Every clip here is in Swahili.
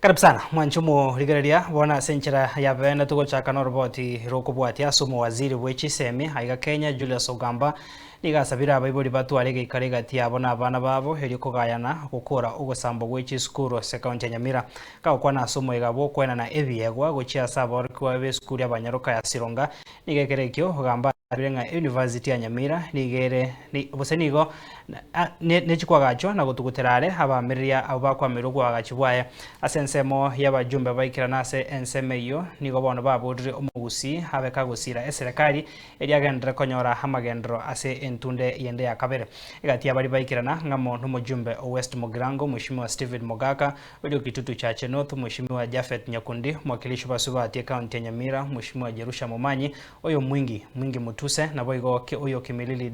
Karibu sana mwanchumu rigereria bona senchera ya bena tugo chaka no roboti rokubwati asumo waziri w'echisemi aiga Kenya Julius Ogamba nigasabira abaibori batwarege ikaregati abona abana babo heri kugayana gukora ugosambo gw'echisukuru se kaunti ya Nyamira kaukwana asumo igabo kwena na ebiegwa gochia sabor kwa beskuri abanyaruka ya Sironga nigekerekyo Ogamba abirenga University ya Nyamira nigere ni busenigo nechikwagacho na gutuguterare abamiria abakwamira gwagachibwaye asensemo y'abajumbe baikirana se ensemeyo nigo bono babudire omugusi abeka gusira eserikali eriagendera konyora hamagendro ase entunde yende ya kabere igati abari baikirana ngamo n'umujumbe West Mugirango Mheshimiwa Steven Mogaka uri kitutu cha Chenotho Mheshimiwa Jafet Nyakundi mwakilishi basubati kaunti ya Nyamira Mheshimiwa Jerusha Momanyi oyo mwingi mutuse na boigo oyo kimilili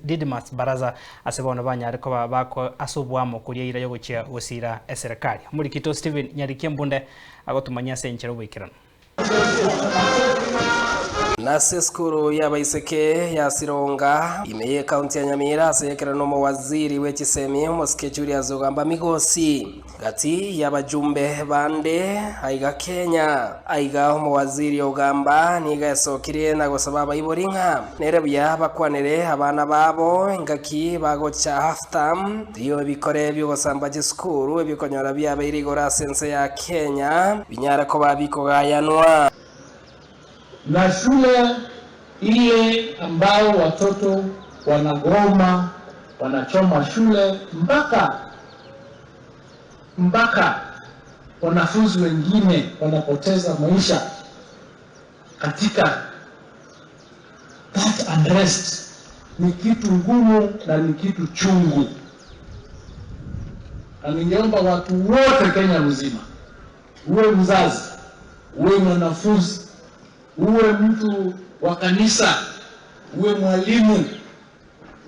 Didmas Baraza asebona banyariko babako asubwamo kuriya ira yo gucia usira eserikali muri kito Steven Nyarikie Mbunde agotumanya senchero bwikirana Nase skuru y'abaiseke ya Sironga imeye kaunti ya Nyamira asekera no waziri w'echisemi Mosike Julius Ogamba migosi gati y'abajumbe bande aiga Kenya aiga waziri Ogamba nigasokiriye na gusaba abayiborinka nerebya bakwanere abana babo ingaki bagocha half term iyo bikore byo gusamba skuru bikonyora by'abayirigora sense ya Kenya binyara ko babikogayanwa na shule ile ambao watoto wanagoma wanachoma shule mpaka wanafunzi wengine wanapoteza maisha katika that unrest ni kitu ngumu na ni kitu chungu, na ningeomba watu wote Kenya mzima, uwe mzazi, uwe mwanafunzi, uwe mtu wa kanisa, uwe mwalimu,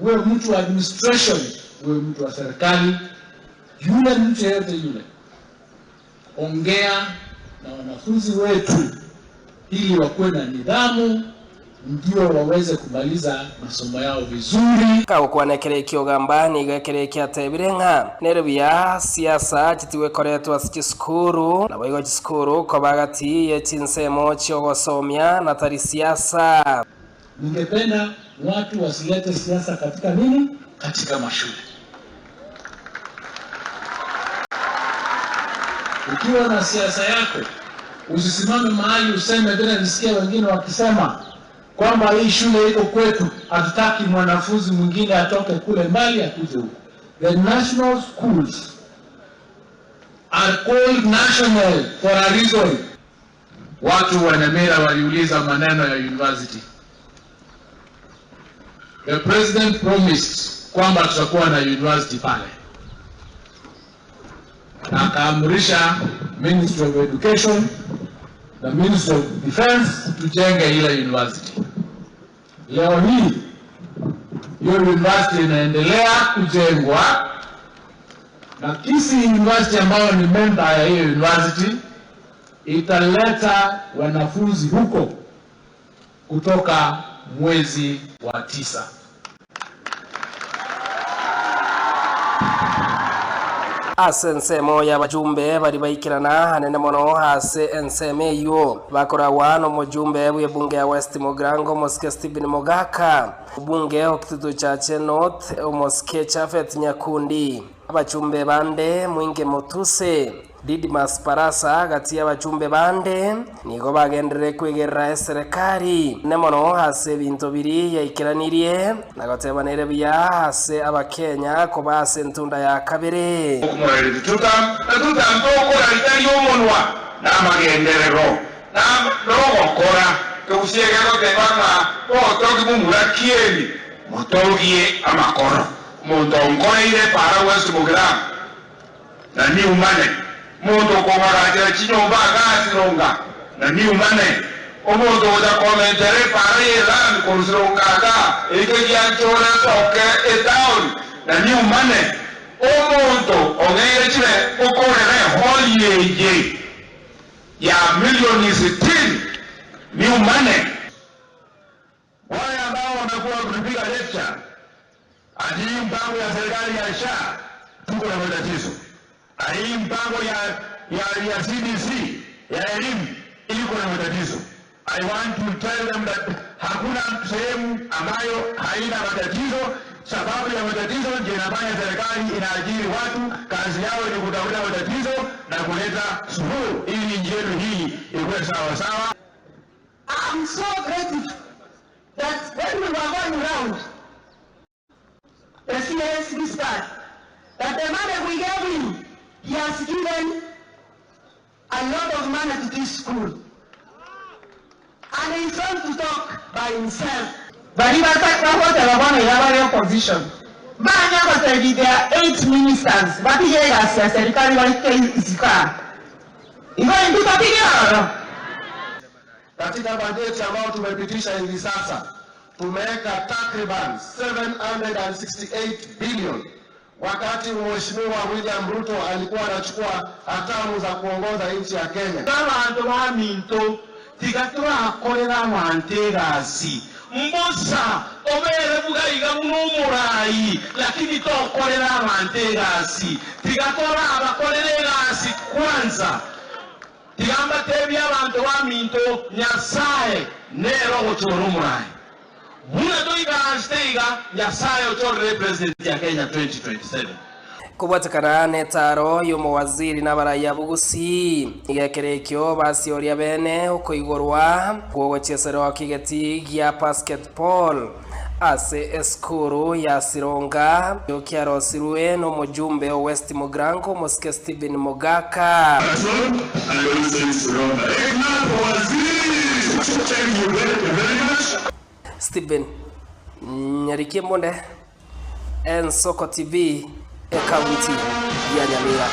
uwe mtu wa administration, uwe mtu wa serikali, yule mtu yeyote yule, ongea na wanafunzi wetu ili wakuwe na nidhamu ndio waweze kumaliza masomo yao vizuri. Kaukwana kereki Ogamba nigekereki atebirenga nerebya siasa kitiwe koretwa sikuru na boigo sikuru ko bagati yechinsemo cyogosomya na tari siasa. Ningependa watu wasilete siasa katika nini? Katika mashule. Ukiwa na siasa yako usisimame mahali useme bila nisikia wengine wakisema kwamba hii shule iko kwetu, hatutaki mwanafunzi mwingine atoke kule mbali akuje huko. The national schools are called national for a reason. Watu wa Nyamira waliuliza maneno ya university. The president promised kwamba tutakuwa na university pale, na akaamrisha Ministry of Education na Ministry of Defense tujenge ile university. Leo hii hiyo university inaendelea kujengwa, na Kisii University ambayo ni member ya hiyo university italeta wanafunzi huko kutoka mwezi wa 9. Asensemo y'abajumbe bari baikirana hanene mono hase enseme yo bakora wano mujumbe w'ebunge ya West Mugirango Mosike Steven Mogaka ubunge okitutu cha Chenotho Mosike Jafet Nyakundi abajumbe bande mwinge mutuse Didmas Baraza gati y'abajumbe bande nigo bagendere kwegerera eserikali nemono hase bintu biri yaikiranirie nagotebanere bya hase abakenya ko base ntunda ya kabere kumurere tuta ndokora itari yomonwa namagenderero na rogokora kusiegero tebana toki mumurakieni motogie amakoro mondongoire para West Mugirango na ni umane moto komara chinyomba Sironga na ni umane omoto oda komentere para yelan konsironga ka ekegyanchora soke etown na ni umane omoto ogere chire okorere holiye ya milioni 60 ni umane. Wale ambao wamekuwa kupiga lecture ajili mpango ya serikali ya SHA tuko na matatizo. hii mpango ya CBC ya elimu iko na matatizo. I want to tell them that hakuna sehemu ambayo haina matatizo. Sababu ya matatizo ndio inafanya serikali inaajiri watu, kazi yao ni kutafuta matatizo na kuleta suluhu ili nchi yetu hii iwe sawa sawa. I'm so grateful that when we were going around the CS this part, that the money we gave him, he has given a lot of money to this school. And he's going to talk by himself. But he was like, what I want to have a opposition. Banya was said there are 8 ministers. But he has said, the carry is car. He's going to continue. Katika bajeti ambayo tumepitisha hivi sasa tumeweka takriban 768 billion. Wakati Mheshimiwa William Ruto alikuwa anachukua hatamu za kuongoza nchi ya Kenya. Abantu baminto tigatura akorera amantegasi mbosa obere bugayiga munumurayi lakini tokorera amantegasi tigatora abakorera egasi kwanza tigamba tebi abantu baminto Nyasaye nero ochora omurayi muna toigasteiga Nyasaye ochorere president ya Kenya 2027 kubatakana netaro yumo waziri n'abaraya bugusi igekerekyo basioria bene uko igorwa gwogochesero kigeti gya basketball ase eskuru ya Sironga yokiarosirwe no mujumbe wa West Mogrango Mosque Stephen Mogaka. Stephen Nyarikie Monde, Ensoko TV, kaunti ya Nyamira.